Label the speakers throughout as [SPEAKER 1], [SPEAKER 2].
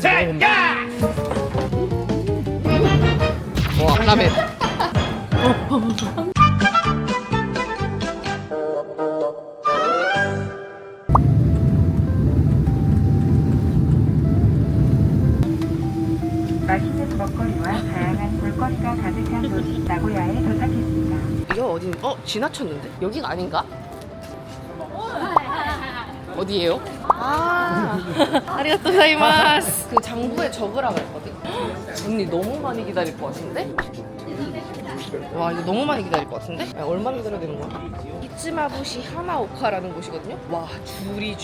[SPEAKER 1] 라면까지 먹어본다. 와, 라면.
[SPEAKER 2] 맛있는 먹거리와 다양한 볼거리가 가득한 도시 나고야에 도착했습니다.
[SPEAKER 1] 이거 어디? 지나쳤는데? 여기가 아닌가? 어디예요? 아, 아리가또 고자이마스. 그 장부에 적으라 그랬거든. 언니 너무 많이 기다릴 것 같은데? 와, 이거 너무 많이 기다릴 것 같은데? 야, 얼마나 기다려야 되는 거야? 히츠마부시 하나오카라는 곳이거든요. 와, 줄이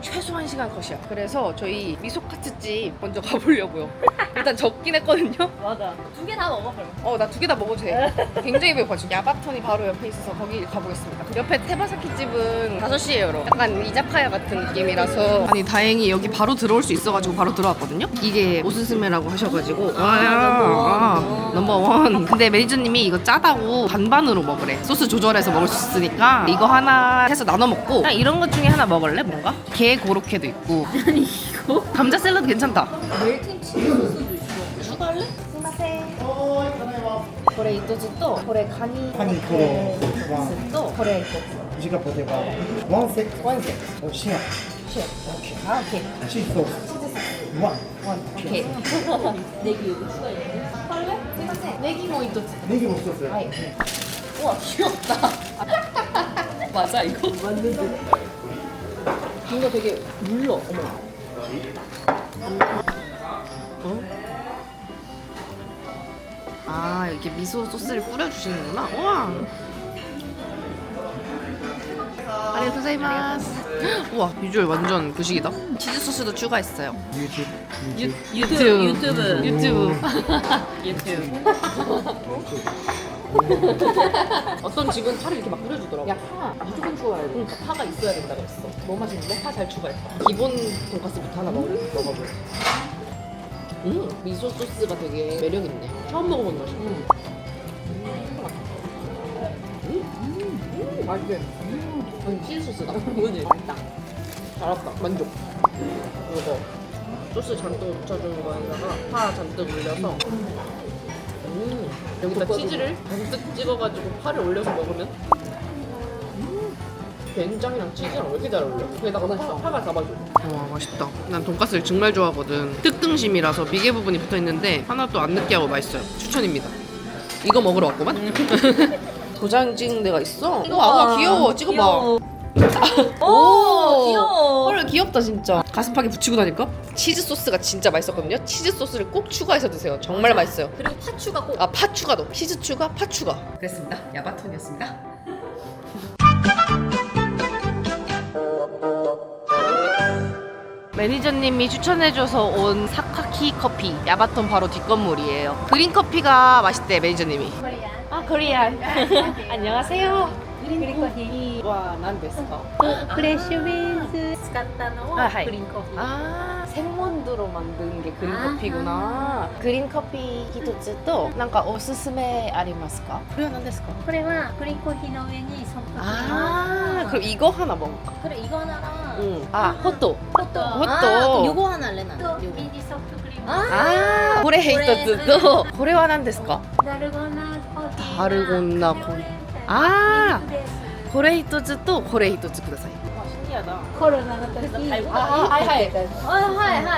[SPEAKER 1] 최소 1시간 컷이야. 그래서 저희 미소카츠집 먼저 가보려고요. 일단 적긴 했거든요.
[SPEAKER 3] 맞아. 2개 다 먹어 그럼.
[SPEAKER 1] 나 2개 다 먹어도 돼. 굉장히 배고파. 지금 야바톤이 바로 옆에 있어서 거기 가보겠습니다. 옆에 테바사키 집은 5시에 열어. 약간 이자카야 같은 느낌이라서. 아니, 다행히 여기 바로 들어올 수 있어가지고 바로 들어왔거든요. 이게 오스스메라고 하셔가지고. 넘버원. 근데 매니저님이 이거 짜다고 반반으로 먹으래. 소스 조절해서 먹을 수 있으니까 이거 하나 해서 나눠 먹고, 그냥 이런 것 중에 하나 먹을래? 뭔가? 게 고로케도 있고.
[SPEAKER 3] 아니 이거?
[SPEAKER 1] 감자 샐러드 괜찮다.
[SPEAKER 3] 멜팅 치즈 소스도 있어. 추가할래?
[SPEAKER 1] 스마세. これ一つとこれカニ
[SPEAKER 4] カニ黒ワン
[SPEAKER 1] とこれ一つ
[SPEAKER 4] 時間ポテバワンセット
[SPEAKER 1] ワンセット
[SPEAKER 4] おシェア
[SPEAKER 1] シェアあ、オッケー
[SPEAKER 4] チーズソースワン
[SPEAKER 1] オッケー
[SPEAKER 3] ネギを추가해. 할래?
[SPEAKER 1] すいませんネギも一つ
[SPEAKER 4] ネギも一つ
[SPEAKER 1] はい우와 귀엽다 맞아 이거?
[SPEAKER 3] 맞는데.
[SPEAKER 1] 이거 되게 물러 어머 아 이렇게 미소 소스를 뿌려주시는구나 우와 아리가또 고자이마스 우와 비주얼 완전 구식이다 치즈 소스도 추가했어요
[SPEAKER 4] 유튜브
[SPEAKER 1] 유튜브 어떤 직원 파를 이렇게 막 뿌려주더라고 야 파 무조건 추가해야 돼 파가 있어야 된다 그랬어 너무 맛있는데? 파 잘 추가했어 기본 돈까스부터 하나 먹어볼게 미소 소스가 되게 매력있네 처음 먹어본 맛이야 맛있게 치즈 소스다 뭐지? 맛있다 잘했다 만족 이거 소스 잔뜩 묻혀주는 거에다가 파 잔뜩 올려서 여기다 치즈를 잔뜩 찍어가지고 파를 올려서 먹으면 된장이랑 치즈랑 왜 이렇게 잘 어울려? 거기다가 파가 잡아줘 와 맛있다 난 돈까스를 정말 좋아하거든 특등심이라서 비계 부분이 붙어있는데 하나도 안 느끼하고 맛있어요 추천입니다 이거 먹으러 왔구만 도장 찍은 데가 있어 이거 아가 귀여워 찍어봐
[SPEAKER 3] 오, 귀여워.
[SPEAKER 1] 헐 귀엽다 진짜 가슴팍에 붙이고 다닐까? 치즈 소스가 진짜 맛있었거든요 치즈 소스를 꼭 추가해서 드세요 정말 맛있어요
[SPEAKER 3] 그리고 파 추가 꼭.
[SPEAKER 1] 아 파 추가도 치즈 추가 파 추가 그랬습니다 야바톤이었습니다 매니저님이 추천해줘서 온 사카키 커피 야바톤 바로 뒷건물이에요 그린 커피가 맛있대 매니저님이 아 코리안 안녕하세요
[SPEAKER 3] 그린 커피.
[SPEAKER 1] 와 난 데스까
[SPEAKER 3] フレッシュビーンズ使ったのを
[SPEAKER 1] あはい
[SPEAKER 3] グリーンコーヒー。
[SPEAKER 1] 아 생원두로 만든 게 그린 커피구나 그린 커피 一つとなんかおすすめありますかこれは何ですか
[SPEAKER 3] これはグリーンコーヒーの上にソフトクリーム。
[SPEAKER 1] 아 그럼 이거 하나 먹을까?
[SPEAKER 3] 그래 이거 하나랑
[SPEAKER 1] 아 호또
[SPEAKER 3] 호또.
[SPEAKER 1] 호또.
[SPEAKER 3] 요거 하나 할래 난.
[SPEAKER 1] 아.
[SPEAKER 3] 또 미니 소프트 크림.
[SPEAKER 1] 아これ一つとこれは何ですか
[SPEAKER 3] 다르고나 커피.
[SPEAKER 1] 다르고나 커피. 아これ一つとこれ一つください 신기하다
[SPEAKER 3] 코로나の時.
[SPEAKER 1] 하이
[SPEAKER 3] 하이. 감사합니다.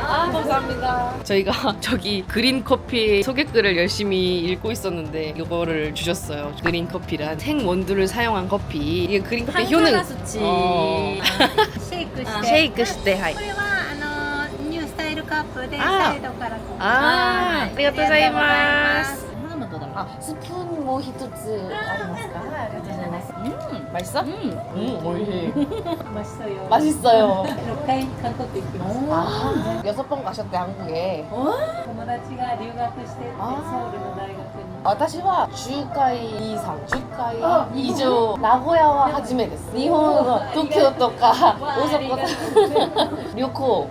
[SPEAKER 1] 아, 감사합니다. 저희가 저기 그린 커피 소개글을 열심히 읽고 있었는데 이거를 주셨어요. 그린 커피란 생원두를 사용한 커피. 이게 그린 커피 효능.
[SPEAKER 3] 수치.
[SPEAKER 1] 어.
[SPEAKER 3] シェイクして。
[SPEAKER 1] 쉐이크 시대 하이.
[SPEAKER 3] これはニュースタイルカップで
[SPEAKER 1] あ
[SPEAKER 3] サイドから
[SPEAKER 1] 아, 아리가토고자이마스.
[SPEAKER 3] 하나만 더 달라.
[SPEAKER 1] 아, 스푼 뭐 히토츠 아리마스까? 아리가토고자이마스. 맛있어? 오이.
[SPEAKER 3] 맛있어요.
[SPEAKER 1] 맛있어요.
[SPEAKER 3] 6回韓国行きました.
[SPEAKER 1] 아, 6번 가셨대 한국에.
[SPEAKER 3] 友達が留学してて
[SPEAKER 1] あー
[SPEAKER 3] ソウルの大学に。
[SPEAKER 1] 私は10回以上10回以上名古屋は初めです日本の東京とか大阪旅行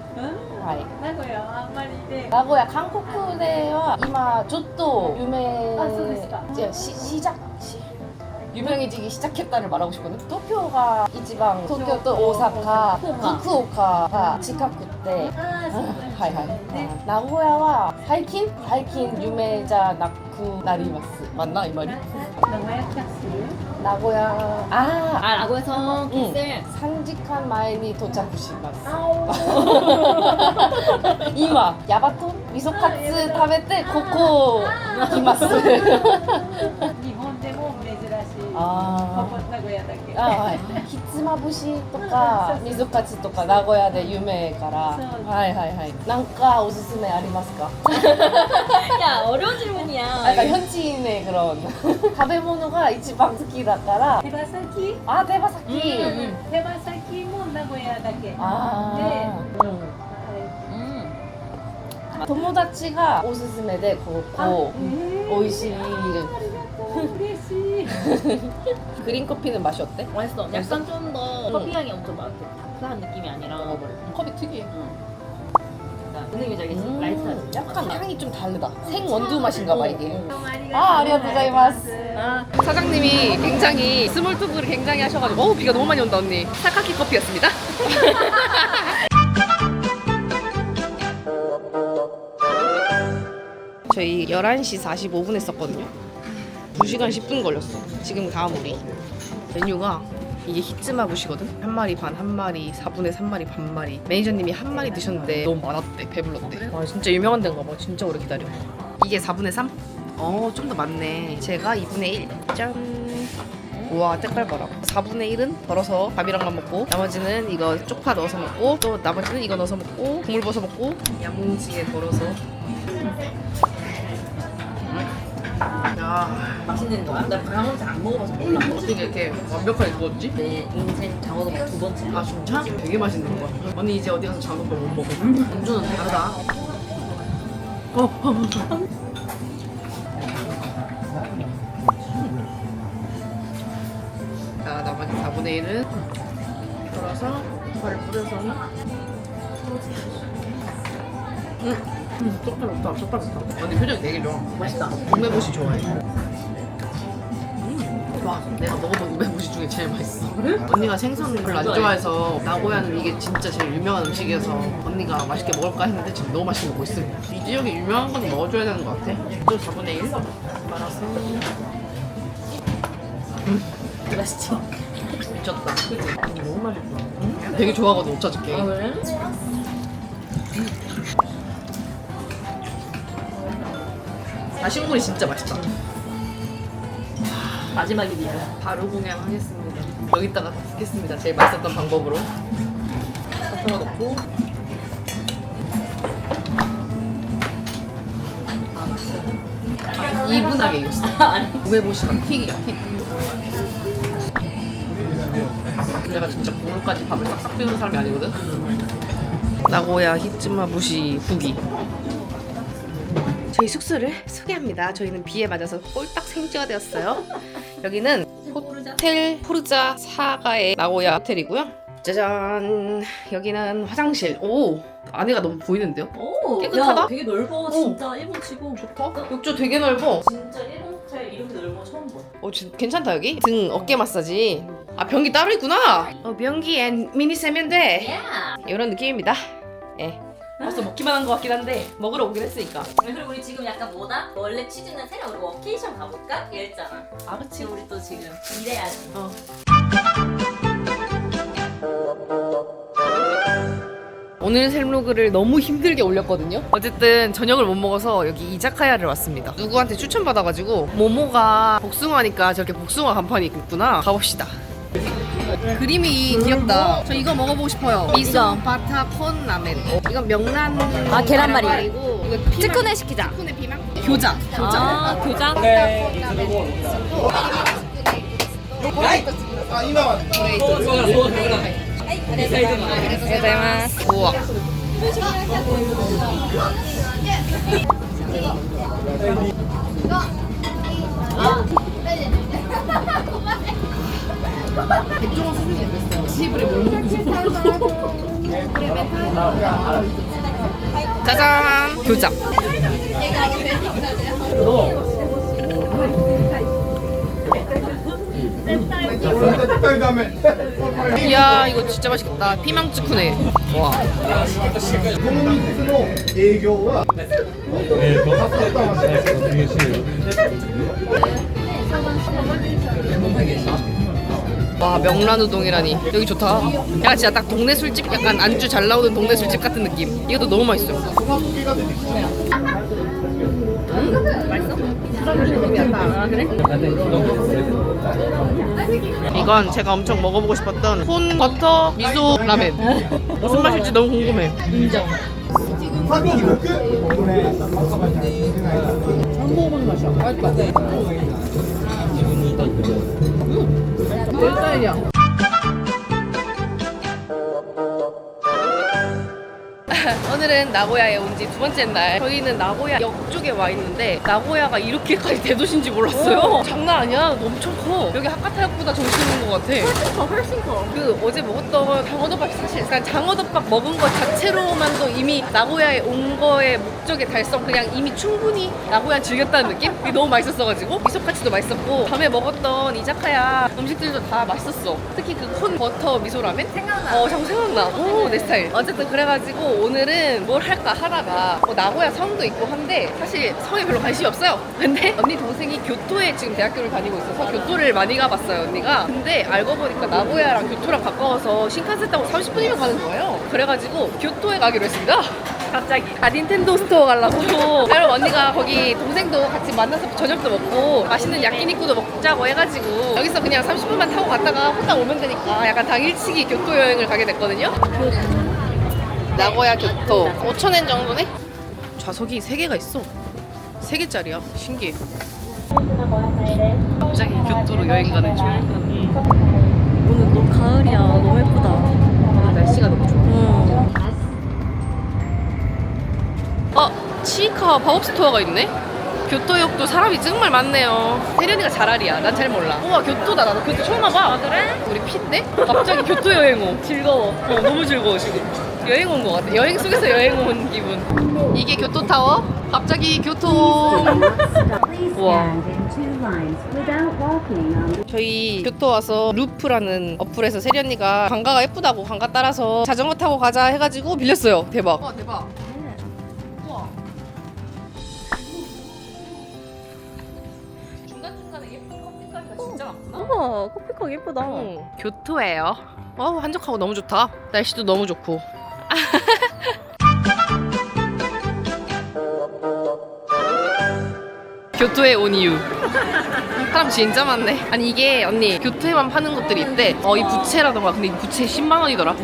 [SPEAKER 1] はい
[SPEAKER 3] 名古屋はあんまりで。
[SPEAKER 1] 名古屋韓国では今ちょっと有名
[SPEAKER 3] あそうですか
[SPEAKER 1] じゃあ市場 유명해지기 시작했다를 말하고 싶거든. 도쿄가 이지방, 도쿄 또 오사카, 후쿠오카가 지카쿠って はいはい。名古屋は最近有名じゃなくなります。맞나 이 말이?
[SPEAKER 3] 나와야 탁스.
[SPEAKER 1] 名古屋
[SPEAKER 5] 라고에서 깃을
[SPEAKER 1] 3時間前に到着します今ヤバトン味噌カツ食べてここ来ます
[SPEAKER 3] 日本でも珍しい。
[SPEAKER 1] あ
[SPEAKER 3] ここ名古屋だけ。
[SPEAKER 1] あはいひつまぶしとか味噌カツとか名古屋で有名から
[SPEAKER 3] そう
[SPEAKER 1] はいはいはいなんかおすすめありますか
[SPEAKER 5] 야 어려운 질문이야.
[SPEAKER 1] 약간 현지인의 그런 食べ物が一番好きだから
[SPEAKER 3] 手羽先。
[SPEAKER 1] あ手羽先
[SPEAKER 3] 手羽先も名古屋だけ。
[SPEAKER 1] あーうん
[SPEAKER 5] 음.
[SPEAKER 1] 友達がおすすめでここ美味しい
[SPEAKER 3] 嬉しい。
[SPEAKER 1] 그린 커피는 맛이 어때?
[SPEAKER 5] 맛있어. 약간 좀 더 커피 향이 엄청 막 다크한 느낌이 아니라
[SPEAKER 1] 컵이 특이해.
[SPEAKER 5] 느낌이 되게 라이트하지.
[SPEAKER 1] 약간 향이 좀 다르다. 생원두 맛인가 봐 이게.
[SPEAKER 3] 아,
[SPEAKER 1] 아리가토자이마스. 사장님이 굉장히 스몰토크를 굉장히 하셔가지고 비가 너무 많이 온다 언니. 사카키 커피였습니다. 저희 11시 45분 했었거든요. 2시간 10분 걸렸어. 지금 다음 우리 메뉴가 이게 히츠마부시거든? 한 마리 반, 한 마리 4분의 3마리 반마리. 매니저님이 한 마리 드셨는데 너무 많았대. 배불렀대. 와 진짜 유명한 데인가 봐. 진짜 오래 기다려. 이게 4분의 3? 좀 더 많네. 제가 2분의 1. 짠. 우와 색깔 봐라. 4분의 1은 덜어서 밥이랑만 먹고 나머지는 이거 쪽파 넣어서 먹고 또 나머지는 이거 넣어서 먹고 국물 버서 먹고 야무지게 덜어서. 야
[SPEAKER 5] 맛있는 거야? 나 방어를 잘안 먹어봐서 몰라.
[SPEAKER 1] 어떻게 이렇게 완벽하게 구웠지?
[SPEAKER 5] 내 인생 장어가 두 번째야.
[SPEAKER 1] 아 진짜? 되게 맛있는 거야. 언니 이제 어디 가서 장어밥 못 먹어. 안주는 다르다. 자 나머지 4분의 1은 덜어서 파를 뿌려서. 쪽팔 없다. 쪽팔 없다. 언니 표정이 되게 좋아.
[SPEAKER 5] 맛있다.
[SPEAKER 1] 우메보시 좋아해. 와, 내가 먹어본 우메보시 중에 제일 맛있어. 그래? 언니가 생선을 별로 안 좋아해서 나고야는 이게 진짜 제일 유명한 음식이어서 언니가 맛있게 먹을까 했는데 지금 너무 맛있게 먹고 있습니다. 이 지역에 유명한 건 먹어줘야 되는 것 같아. 또 4분의 1 말아서.
[SPEAKER 5] 맛있지?
[SPEAKER 1] 미쳤다. 그치? 너무 맛있다. 되게 좋아하거든, 오차즈케.
[SPEAKER 5] 아 그래?
[SPEAKER 1] 다시국물이 진짜 맛있다.
[SPEAKER 5] 마지막이네요.
[SPEAKER 1] 바로 공양하겠습니다. 여기다가 붓겠습니다. 제일 맛있었던 방법으로. 섞어 넣고. 이분하게 익었어. 우메보시가 튀기야, 튀. 내가 진짜 국물까지 밥을 싹싹 비우는 사람이 아니거든? 나고야 히츠마부시 후기. 저희 숙소를 소개합니다. 저희는 비에 맞아서 꼴딱 생쥐가 되었어요. 여기는 호텔 포르자 사가의 나고야 호텔이고요. 짜잔. 여기는 화장실. 오, 안에가 너무 보이는데요?
[SPEAKER 5] 오,
[SPEAKER 1] 깨끗하다?
[SPEAKER 5] 야, 되게 넓어 진짜 일본 치고.
[SPEAKER 1] 좋다. 욕조 되게 넓어.
[SPEAKER 5] 진짜 일본 호텔 이렇게 넓은 거 처음 봐.
[SPEAKER 1] 괜찮다 여기. 등 어깨 마사지. 아 변기 따로 있구나. 변기 앤 미니 세면대. 이런 느낌입니다. 예. 벌써 먹기만 한 것 같긴 한데 먹으러 오긴 했으니까.
[SPEAKER 5] 그리고 우리 지금 약간 뭐다? 원래 취지는 새로 우리 워케이션 가볼까? 이랬잖아.
[SPEAKER 1] 아 그치.
[SPEAKER 5] 지금 우리 또 지금 일해야지.
[SPEAKER 1] 오늘 셀로그를 너무 힘들게 올렸거든요. 어쨌든 저녁을 못 먹어서 여기 이자카야를 왔습니다. 누구한테 추천받아가지고 모모가 복숭아니까 저렇게 복숭아 간판이 있구나. 가봅시다. 그림이 귀엽다. 저 이거 먹어보고 싶어요. 미소 바타 콘 라멘. 이건 명란
[SPEAKER 5] 계란말이고.
[SPEAKER 1] 이거
[SPEAKER 5] 츠쿠네 시키자.
[SPEAKER 1] 츠쿠네 피망? 교자.
[SPEAKER 5] 아, 교장?
[SPEAKER 4] 아, 이만.
[SPEAKER 1] 우와. 백종원 선생님 됐어요. 시브레 뭘 먹고 싶어? 짜잔! 교자. 이야 이거 진짜 맛있겠다. 피망츠쿠네. 와.
[SPEAKER 4] この3つの営業は
[SPEAKER 1] 와 명란우동이라니 여기 좋다. 야 진짜 딱 동네 술집 약간 안주 잘 나오는 동네 술집 같은 느낌. 이것도 너무 맛있어요. 이건 제가 엄청 먹어보고 싶었던 콘 버터 미소 라멘. 무슨 맛일지 너무 궁금해. 인정. 내 스타일이야. 오늘은 나고야에 온 지 2번째 날. 저희는 나고야 역 쪽에 와 있는데 나고야가 이렇게까지 대도시인지 몰랐어요. 장난 아니야. 너무 엄청 커. 여기 하카타역보다 정신 있는 것 같아. 훨씬 커. 그 어제 먹었던 장어덮밥 사실 약간 장어덮밥 먹은 것 자체로만도 이미 나고야에 온 거의 목적의 달성 그냥 이미 충분히 나고야 즐겼다는 느낌? 이게 너무 맛있었어가지고 미소카츠도 맛있었고 밤에 먹었던 이자카야 음식들도 다 맛있었어. 특히 그 콘 버터 미소라멘? 생각나. 자꾸 생각나. 오, 내 스타일. 어쨌든 그래가지고 오늘은 뭘 할까 하다가 나고야 성도 있고 한데 사실 성에 별로 관심이 없어요. 근데 언니 동생이 교토에 지금 대학교를 다니고 있어서 교토를 많이 가봤어요 언니가. 근데 알고 보니까 나고야랑 교토랑 가까워서 신칸센 타고 30분이면 가는 거예요. 그래가지고 교토에 가기로 했습니다. 갑자기 닌텐도 스토어 가려고. 여러분 언니가 거기 동생도 같이 만나서 저녁도 먹고 맛있는 야끼니쿠도 먹자고 해가지고 여기서 그냥 30분만 타고 갔다가 혼자 오면 되니까 약간 당일치기 교토 여행을 가게 됐거든요. 나고야 교토 5,000엔 정도네? 좌석이 3개가 있어. 3개짜리야. 신기해. 갑자기 교토로 여행 가는 중.
[SPEAKER 6] 오늘 또 가을이야. 너무 예쁘다.
[SPEAKER 1] 날씨가 너무 좋아. 치이카 팝업 스토어가 있네? 교토역도 사람이 정말 많네요. 혜련이가 잘 알이야. 난 잘 몰라. 우와 교토다. 나도 교토 처음 와봐. 그래? 우리 피인데? 갑자기 교토 여행 오. 즐거워. 너무 즐거워 지금. 여행 온 것 같아. 여행 속에서 여행 온 기분. 이게 교토타워? 갑자기 교토. 우와. 저희 교토 와서 루프라는 어플에서 세리 언니가 강가가 예쁘다고 강가 따라서 자전거 타고 가자 해가지고 빌렸어요. 대박. 대박. 우와. 중간중간에 예쁜 커피가게가 진짜 많구나.
[SPEAKER 6] 우와, 커피컵 예쁘다.
[SPEAKER 1] 교토예요. 한적하고 너무 좋다. 날씨도 너무 좋고. 교토에 온 이유. 사람 진짜 많네. 아니 이게 언니 교토에만 파는 것들이 있대. 이 부채라던가. 근데 이 부채 10만 원이더라.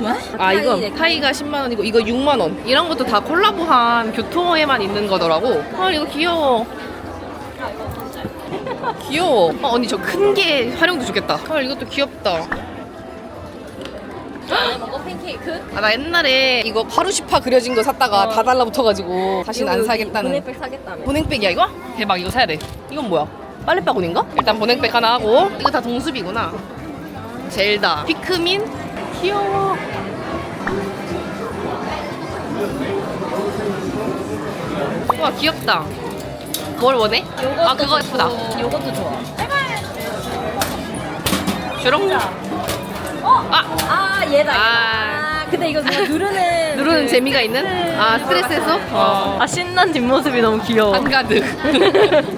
[SPEAKER 1] 이거 타이가 10만 원이고 이거 6만 원. 이런 것도 다 콜라보한 교토에만 있는 거더라고. 이거 귀여워. 귀여워. 언니 저 큰 게 활용도 좋겠다. 이것도 귀엽다.
[SPEAKER 5] 먹어 팬케이크?
[SPEAKER 1] 나 옛날에 이거 파루시파 그려진 거 샀다가 다 달라붙어가지고 다시는 안 사겠다는.
[SPEAKER 6] 보냉백 사겠다며.
[SPEAKER 1] 보냉백이야 이거? 대박. 이거 사야 돼. 이건 뭐야? 빨래바구니인가? 일단 보냉백 하나 하고. 이거 다 동숲이구나. 젤다, 피크민. 귀여워. 우와 귀엽다. 뭘 원해? 그거 예쁘다.
[SPEAKER 6] 요것도 좋아.
[SPEAKER 1] 주렁.
[SPEAKER 6] 얘다. 근데 이거 그냥 누르는
[SPEAKER 1] 재미가 있는? 스트레스에서?
[SPEAKER 6] 신난 뒷모습이 너무 귀여워.
[SPEAKER 1] 한가득.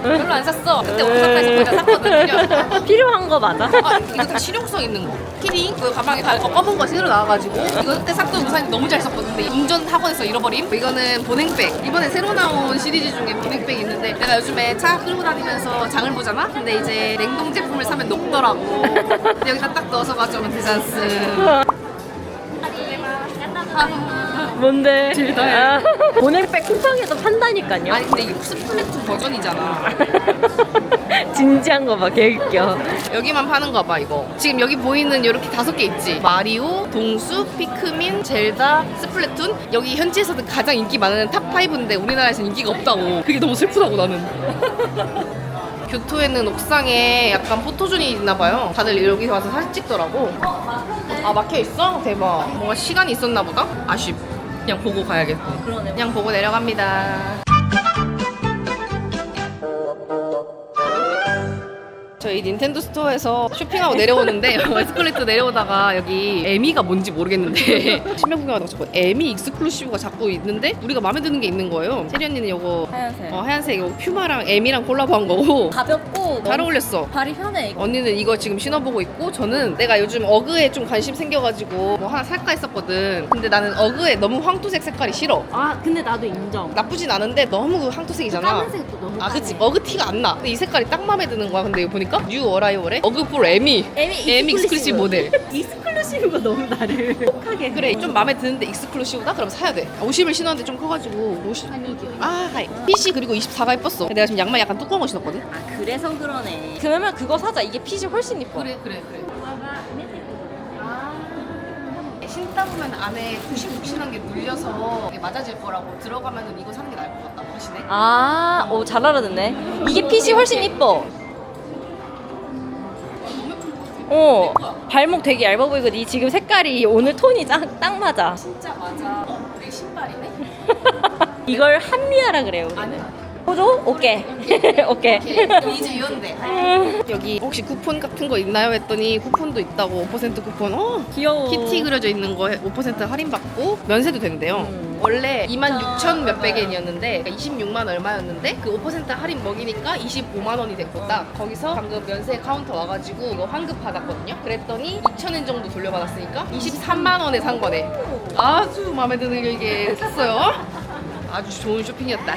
[SPEAKER 1] 별로 안 샀어. 그때 오사카에서 거기다 샀거든요.
[SPEAKER 6] 필요한 거 맞아?
[SPEAKER 1] 이거 다 실용성 있는 거. 키링 그 가방에 검은 거 새로 나와가지고 이거 그때 샀던 우산이 너무 잘 썼거든요. 운전 학원에서 잃어버림. 이거는 보냉백. 이번에 새로 나온 시리즈 중에 보냉백이 있는데 내가 요즘에 차 끌고 다니면서 장을 보잖아. 근데 이제 냉동 제품을 사면 녹더라고. 근데 여기다 딱 넣어서 가져오면 되잖스.
[SPEAKER 6] 뭔데? 보냉백 쿠팡에서 판다니까요.
[SPEAKER 1] 아니 근데 이게 스플래툰 버전이잖아.
[SPEAKER 6] 진지한 거 봐, 개웃겨.
[SPEAKER 1] 여기만 파는 거 봐 이거. 지금 여기 보이는 이렇게 5개 있지. 마리오, 동숲, 피크민, 젤다, 스플래툰. 여기 현지에서는 가장 인기 많은 탑5인데 우리나라에서는 인기가 없다고. 그게 너무 슬프다고 나는. 교토에는 옥상에 약간 포토존이 있나 봐요. 다들 여기 와서 사진 찍더라고. 막혀 있어? 대박. 뭔가 시간이 있었나 보다? 아쉽. 그냥 보고 가야겠고. 그냥 보고 내려갑니다. 저희 닌텐도 스토어에서 쇼핑하고 내려오는데 에스컬레이터 내려오다가 여기 에미가 뭔지 모르겠는데 신발 구경하다가 자꾸 에미 익스클루시브가 자꾸 있는데 우리가 마음에 드는 게 있는 거예요. 세리 언니는 이거
[SPEAKER 6] 하얀색.
[SPEAKER 1] 하얀색 이거 퓨마랑 에미랑 콜라보한 거고
[SPEAKER 6] 가볍고
[SPEAKER 1] 잘
[SPEAKER 6] 너무
[SPEAKER 1] 어울렸어.
[SPEAKER 6] 발이 편해. 이거.
[SPEAKER 1] 언니는 이거 지금 신어보고 있고 저는 내가 요즘 어그에 좀 관심 생겨가지고 뭐 하나 살까 했었거든. 근데 나는 어그에 너무 황토색 색깔이 싫어.
[SPEAKER 6] 아 근데 나도 인정.
[SPEAKER 1] 나쁘진 않은데 너무 그 황토색이잖아.
[SPEAKER 6] 까만색도 너무
[SPEAKER 1] 아 그치
[SPEAKER 6] 까매.
[SPEAKER 1] 어그 티가 안 나. 근데 이 색깔이 딱 마음에 드는 거야. 근데 이거 보니까 뉴 어라이월에 어그풀 에미 익스클루시브 모델.
[SPEAKER 6] 익스클루시브가 너무 나를 혹하게.
[SPEAKER 1] 그래 좀 마음에 드는데 익스클루시브다? 그럼 사야 돼. 50을 신었는데 좀 커가지고 50. 하이. 핏이 그리고 24가 예뻤어. 내가 지금 양말 약간 두꺼운 거 신었거든.
[SPEAKER 6] 아 그래서 그러네. 그러면 그거 사자. 이게 핏이 훨씬 이뻐.
[SPEAKER 1] 그래. 신다 보면 안에 푹신푹신한 게 물려서 이게 맞아질 거라고 들어가면은 이거 사는 게 나을 것 같다. 확실해.
[SPEAKER 6] 아, 오, 잘 알아듣네. 이게 핏이 훨씬 이뻐. 발목 되게 얇아 보이고 니 지금 색깔이 오늘 톤이 딱 맞아.
[SPEAKER 1] 진짜 맞아. 내 신발이네.
[SPEAKER 6] 이걸 한미하라 그래요. 우리.
[SPEAKER 1] 아니.
[SPEAKER 6] 호도? 오케이. 오케이.
[SPEAKER 1] 이제 이런데. 여기 혹시 쿠폰 같은 거 있나요? 했더니 쿠폰도 있다고 5% 쿠폰.
[SPEAKER 6] 귀여워.
[SPEAKER 1] 키티 그려져 있는 거에 5% 할인받고 면세도 된대요. 원래 26,000 몇백 엔이었는데 26만 얼마였는데 그 5% 할인 먹이니까 25만 원이 된 거다. 거기서 방금 면세 카운터 와가지고 이거 환급 받았거든요. 그랬더니 2,000엔 정도 돌려받았으니까 23만 원에 산 거네. 아주 마음에 드는 게 이게 샀어요. 아주 좋은 쇼핑이었다.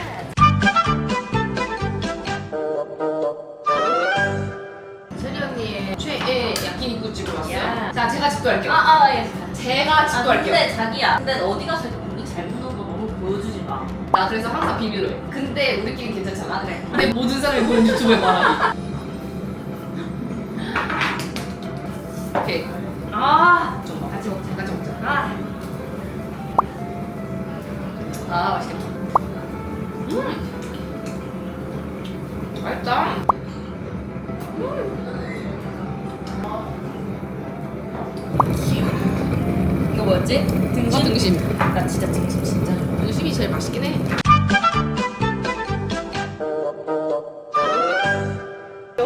[SPEAKER 1] 세리 언니의 최애 야끼니쿠 집으로 왔어요. 자, 제가 집도할게요.
[SPEAKER 5] 예.
[SPEAKER 1] 제가 집도할게요.
[SPEAKER 5] 근데 자기야. 근데 어디 가서 우리 잘못 넣은 거 너무 보여주지 마.
[SPEAKER 1] 나 그래서 항상 비밀로 해. 근데 우리끼리 괜찮잖아. 그래. 근데 모든 사람이 보는 유튜브에 말하기. 오케이. 좀 같이 먹자. 같이 먹자. 맛있겠다. 맛있다.
[SPEAKER 5] 이거 뭐였지?
[SPEAKER 1] 등심.
[SPEAKER 5] 나 진짜 등심 진짜 좋아.
[SPEAKER 1] 등심이 제일 맛있긴 해.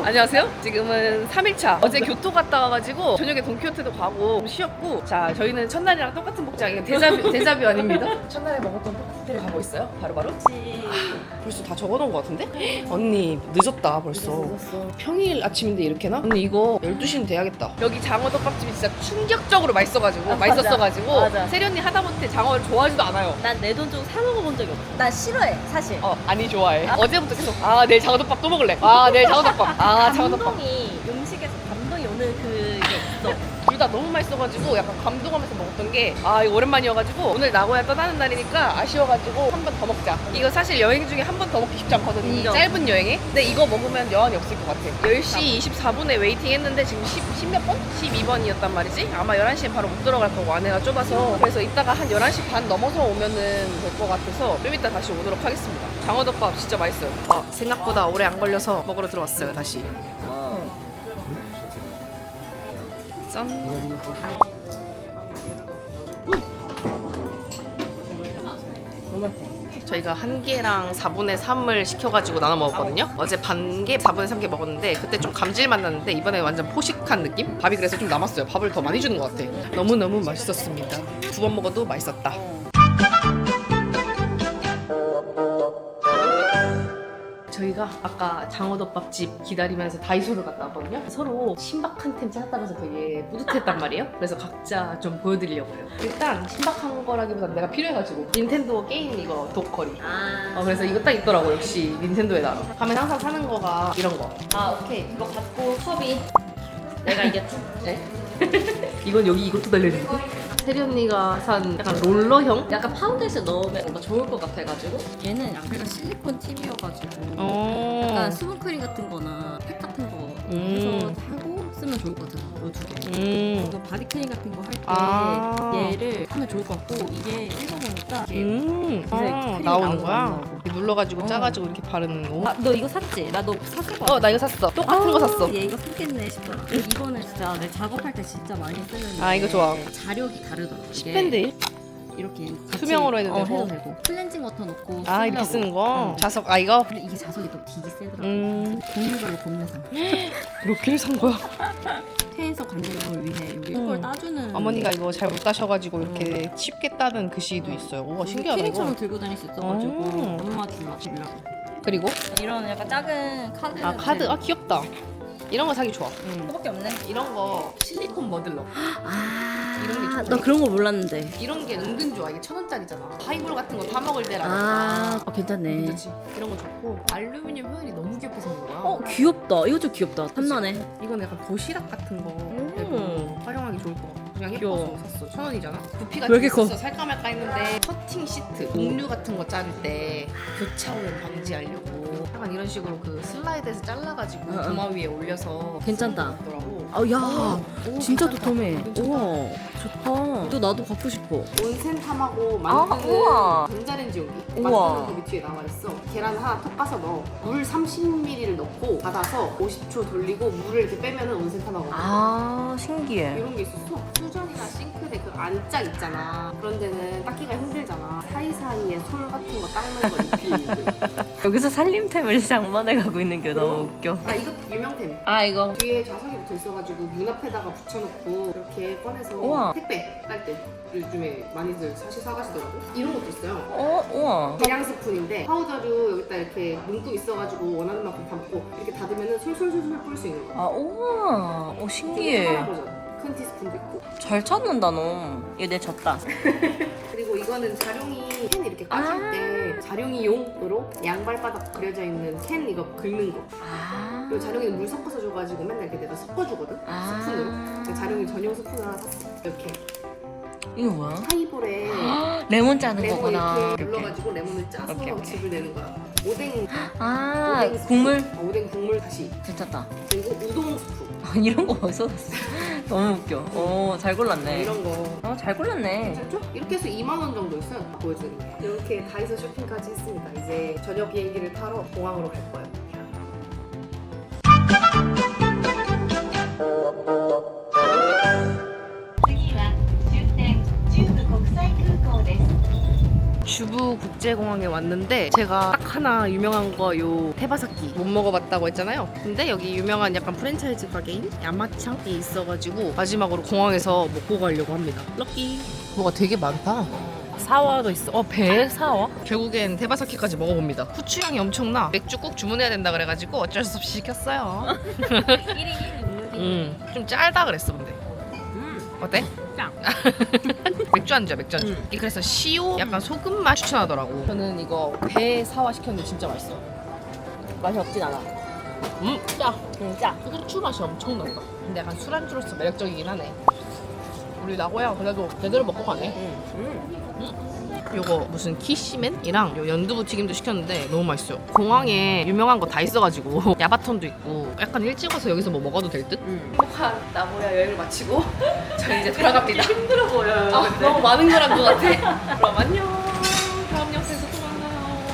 [SPEAKER 1] 안녕하세요. 지금은 3일차. 어제 교토 갔다 와가지고 저녁에 돈키호테도 가고 좀 쉬었고, 자 저희는 첫날이랑 똑같은 복장이에요. 데자뷰 아닙니다. 첫날에 먹었던 똑같은 데를 가고 있어요. 바로바로. 벌써 다 적어놓은 것 같은데? 언니 늦었다 벌써. 평일 아침인데 이렇게나? 언니 이거 12시는 돼야겠다. 여기 장어덮밥집이 진짜 충격적으로 맛있어가지고 맛있었어가지고
[SPEAKER 6] 맞아.
[SPEAKER 1] 세리 언니 하다못해 장어를 좋아하지도 않아요.
[SPEAKER 6] 난 내 돈 주고 사 먹어본 적이 없어. 나 싫어해, 사실.
[SPEAKER 1] 아니 좋아해. 어제부터 계속 내일 장어덮밥 또 먹을래. 내일 장어덮밥. 장어덮밥.
[SPEAKER 6] 감동이 음식에서 감동이 오는 그게 있어.
[SPEAKER 1] 둘 다 너무 맛있어가지고 약간 감동하면서 먹었던 게 이거 오랜만이어가지고 오늘 나고야 떠나는 날이니까 아쉬워가지고 한 번 더 먹자. 이거 사실 여행 중에 한 번 더 먹기 쉽지 않거든요. 이
[SPEAKER 6] 인정.
[SPEAKER 1] 짧은 여행에. 근데 이거 먹으면 여한이 없을 것 같아. 10시 24분에 웨이팅 했는데 지금 10몇 번? 12번이었단 말이지. 아마 11시에 바로 못 들어갈 거고 안에가 좁아서. 그래서 이따가 한 11시 반 넘어서 오면은 될 것 같아서 좀 이따 다시 오도록 하겠습니다. 장어덮밥 진짜 맛있어요. 생각보다 오래 안 걸려서 먹으러 들어왔어요 다시. 짠. 저희가 1개랑 4분의 3을 시켜가지고 나눠 먹었거든요. 어제 반개 4분의 3개 먹었는데 그때 좀 감질맛 났는데 이번에 완전 포식한 느낌? 밥이 그래서 좀 남았어요. 밥을 더 많이 주는 것 같아. 너무너무 맛있었습니다. 2번 먹어도 맛있었다. 저희가 아까 장어덮밥집 기다리면서 다이소를 갔다 왔거든요. 서로 신박한 템 찾았다면서 되게 뿌듯했단 말이에요. 그래서 각자 좀 보여드리려고요. 일단 신박한 거라기보다 내가 필요해가지고 닌텐도 게임 이거 도커리. 그래서 이거 딱 있더라고. 역시 닌텐도에다 가면 항상 사는 거가 이런 거.
[SPEAKER 6] 오케이. 이거 받고 수업이 내가 이겼지.
[SPEAKER 1] 네? 이건 여기 이것도 달려있는데? 세리 언니가 산 약간 롤러형?
[SPEAKER 6] 약간 파운데이션 넣으면 뭔가 좋을 것 같아가지고. 얘는 약간 실리콘 팁이어가지고 약간 수분크림 같은 거나 팩 같은 거 해서 하고 쓰면 좋을 것 같아요. 이 두 개. 이거 바디크림 같은 거 할 때 얘를 하면 좋을 것 같고, 이게 읽어보니까 이게
[SPEAKER 1] 나오는 거야? 눌러가지고 짜가지고 이렇게 바르는 거?
[SPEAKER 6] 너 이거 샀지? 나 너 샀을 거 같아.
[SPEAKER 1] 나 이거 샀어. 똑같은 거 샀어.
[SPEAKER 6] 얘 이거 샀겠네 싶더라. 이거는 진짜 내 작업할 때 진짜 많이 쓰는.
[SPEAKER 1] 이거 좋아.
[SPEAKER 6] 자력이 다르더라고.
[SPEAKER 1] 10밴드 1?
[SPEAKER 6] 이렇게 같이,
[SPEAKER 1] 투명으로 해도 되고.
[SPEAKER 6] 해도 되고. 클렌징 워터 넣고
[SPEAKER 1] 아 이렇게 쓰는 거?
[SPEAKER 6] 응.
[SPEAKER 1] 자석 아 이거?
[SPEAKER 6] 근데 이게 자석이 또 되게 세더라고.
[SPEAKER 1] 몇
[SPEAKER 6] 종류별로 겁내상.
[SPEAKER 1] 개를 산 거야?
[SPEAKER 6] 폐에서 간절함을 위해 여기
[SPEAKER 1] 응.
[SPEAKER 6] 이걸 따주는.
[SPEAKER 1] 어머니가 이거 잘 못 따셔가지고 이렇게 쉽게 따는 글씨도 있어요. 우와 신기하다
[SPEAKER 6] 키링처럼
[SPEAKER 1] 이거.
[SPEAKER 6] 들고 다닐 수 있어가지고 엄마 주려고.
[SPEAKER 1] 그리고
[SPEAKER 6] 이런 약간 작은 카드.
[SPEAKER 1] 아 카드 아 귀엽다. 이런 거 사기 좋아.
[SPEAKER 6] 그거밖에 없네.
[SPEAKER 1] 이런 거 실리콘 머들러.
[SPEAKER 6] 아,
[SPEAKER 1] 이런 게 좋네.
[SPEAKER 6] 나 그런 거 몰랐는데.
[SPEAKER 1] 이런 게 은근 좋아. 이게 1,000원짜리잖아. 하이볼 같은 거 사 먹을 때라든가.
[SPEAKER 6] 아, 괜찮네.
[SPEAKER 1] 그렇지. 이런 거 좋고 알루미늄 호일이 너무 귀엽게 생긴 거야.
[SPEAKER 6] 어, 귀엽다. 이거 좀 귀엽다. 탐나네.
[SPEAKER 1] 이건 약간 도시락 같은 거 활용하기 좋을 것 같아. 그냥
[SPEAKER 6] 귀여워.
[SPEAKER 1] 예뻐서 샀어. 1,000원이잖아. 부피가
[SPEAKER 6] 왜 이렇게
[SPEAKER 1] 좀
[SPEAKER 6] 커?
[SPEAKER 1] 있어서 살까 말까 했는데 커팅 시트, 종류 같은 거 자를 때 교차 오염 방지하려고 약간 이런 식으로 그 슬라이드에서 잘라가지고
[SPEAKER 6] 응, 응.
[SPEAKER 1] 도마 위에 올려서
[SPEAKER 6] 괜찮다.
[SPEAKER 1] 더라고.
[SPEAKER 6] 아, 야,
[SPEAKER 1] 오,
[SPEAKER 6] 진짜
[SPEAKER 1] 괜찮다.
[SPEAKER 6] 도톰해.
[SPEAKER 1] 괜찮다.
[SPEAKER 6] 우와, 좋다. 또 나도 갖고 싶어.
[SPEAKER 1] 온센탐하고
[SPEAKER 6] 아,
[SPEAKER 1] 만드는
[SPEAKER 6] 우와.
[SPEAKER 1] 전자레인지 용기
[SPEAKER 6] 우와.
[SPEAKER 1] 만드는 그 뒤에 나와있어. 계란 하나 톡 까서 넣어. 물 30ml를 넣고 받아서 50초 돌리고 물을 이렇게 빼면은 온센탐하고
[SPEAKER 6] 아, 신기해.
[SPEAKER 1] 이런 게 있었어. 수전이나 싱크대 그 안짝 있잖아. 그런 데는 닦기가 힘들잖아. 사이사이에 솔 같은 거 닦는 거 리필.
[SPEAKER 6] 여기서 살림템을 장만해 가고 있는 게 너무 웃겨.
[SPEAKER 1] 아 이거 유명템.
[SPEAKER 6] 아, 이거.
[SPEAKER 1] 뒤에 자석이 붙어 있어가지고 문 앞에다가 붙여놓고 이렇게 꺼내서
[SPEAKER 6] 우와.
[SPEAKER 1] 택배 딸 때 요즘에 많이들 사가시더라고. 이런 것도 있어요.
[SPEAKER 6] 우와.
[SPEAKER 1] 계량 스푼인데 파우더류 여기다 이렇게 문구 있어가지고 원하는 만큼 담고 이렇게 닫으면은 솔솔솔솔 뿌릴 수 있는 거.
[SPEAKER 6] 아, 우와.
[SPEAKER 1] 되게
[SPEAKER 6] 신기해.
[SPEAKER 1] 조그만 버전. 큰 티스푼도 있고.
[SPEAKER 6] 잘 찾는다, 너. 얘 내 졌다.
[SPEAKER 1] 그리고 이거는 자룡이 캔 이렇게 까줄 때 자룡이용으로 양발바닥 그려져 있는 캔 이거 긁는 거.
[SPEAKER 6] 아.
[SPEAKER 1] 그리고 자룡이는 물 섞어서 줘가지고 맨날 이렇게 내가 섞어주거든.
[SPEAKER 6] 아.
[SPEAKER 1] 스푼으로. 근데 자룡이 전용 스푼 하나 샀어. 이렇게
[SPEAKER 6] 이거 뭐야?
[SPEAKER 1] 하이볼에
[SPEAKER 6] 레몬 짜는
[SPEAKER 1] 레몬
[SPEAKER 6] 거구나.
[SPEAKER 1] 이렇게 눌러가지고 레몬을 짜서
[SPEAKER 6] 오케이, 오케이.
[SPEAKER 1] 즙을 내는 거야. 오뎅
[SPEAKER 6] 아,
[SPEAKER 1] 오뎅 스프.
[SPEAKER 6] 국물?
[SPEAKER 1] 오뎅 국물 다시.
[SPEAKER 6] 괜찮다.
[SPEAKER 1] 그리고 우동 스프.
[SPEAKER 6] 이런 거 어디서 샀어? 너무 웃겨. 잘 골랐네.
[SPEAKER 1] 이런 거.
[SPEAKER 6] 잘 골랐네.
[SPEAKER 1] 괜찮죠? 이렇게 해서 2만 원 정도 있어요. 보여드리는 게. 이렇게 다이소 쇼핑까지 했습니다. 이제 저녁 비행기를 타러 공항으로 갈 거예요. 주부 국제공항에 왔는데 제가 딱 하나 유명한 거 요 테바사키 못 먹어봤다고 했잖아요. 근데 여기 유명한 약간 프랜차이즈 가게인 야마창이 있어가지고 마지막으로 공항에서 먹고 가려고 합니다. 럭키. 뭐가 되게 많다. 사와도 있어. 배 사와? 결국엔 테바사키까지 먹어봅니다. 후추향이 엄청나. 맥주 꼭 주문해야 된다 그래가지고 어쩔 수 없이 시켰어요.
[SPEAKER 6] 1인 1
[SPEAKER 1] 좀 짤다 그랬어 근데. 어때?
[SPEAKER 6] 짱.
[SPEAKER 1] 맥주 안주야 맥주 안주. 그래서 시오 약간 소금 맛 추천하더라고. 저는 이거 배 사와 시켰는데 진짜 맛있어.
[SPEAKER 6] 맛이 없진 않아.
[SPEAKER 1] 짜.
[SPEAKER 6] 짜.
[SPEAKER 1] 후추 맛이 엄청 난다. 근데 약간 술안주로서 매력적이긴 하네. 우리 나고야 그래도 제대로 먹고 가네. 요거 무슨 키시맨이랑 요 연두부 튀김도 시켰는데 너무 맛있어요. 공항에 유명한 거 다 있어가지고 야바톤도 있고 약간 일찍 와서 여기서 뭐 먹어도 될 듯? 행복한 나고야 여행을 마치고 저희 이제 돌아갑니다. 힘들어 보여요. 너무 많은 걸 한 것 같아. 그럼 안녕. 다음 영상에서 또 만나요.